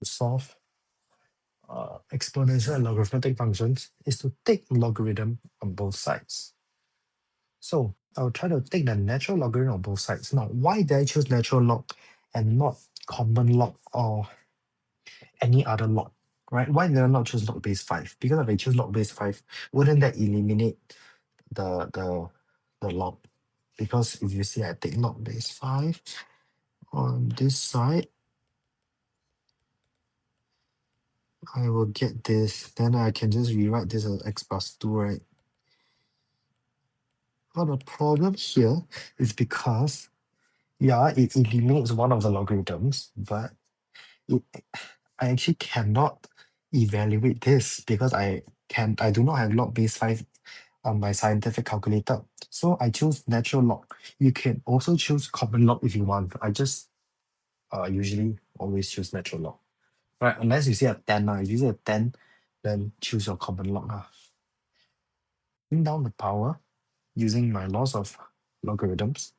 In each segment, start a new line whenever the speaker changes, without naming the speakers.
to solve exponential and logarithmic functions is to take logarithm on both sides. So I'll try to take the natural logarithm on both sides. Now, why did I choose natural log and not common log or any other log? Right? Why did I not choose log base 5? Because if I choose log base 5, wouldn't that eliminate the log? Because if you see I take log base 5 on this side, I will get this. Then I can just rewrite this as x plus 2, right? Well, the problem here is because, yeah, it eliminates one of the logarithms, but it, I actually cannot evaluate this because I do not have log base 5 on my scientific calculator. So I choose natural log. You can also choose common log if you want. I just usually always choose natural log. Right, unless you see a 10. If you see a 10, then choose your common log. Bring down the power using my laws of logarithms.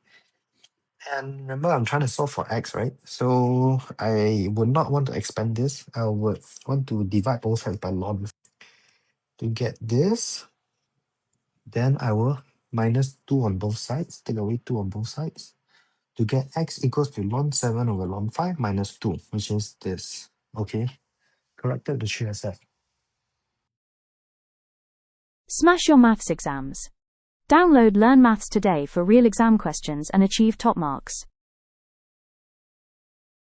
And remember, I'm trying to solve for x, right? So I would not want to expand this. I would want to divide both sides by log. To get this, then I will minus 2 on both sides, take away 2 on both sides. To get x equals to ln 7 over ln 5 minus 2, which is this. Okay, corrected the 3SF.
Smash your maths exams. Download Learn Maths Today for real exam questions and achieve top marks.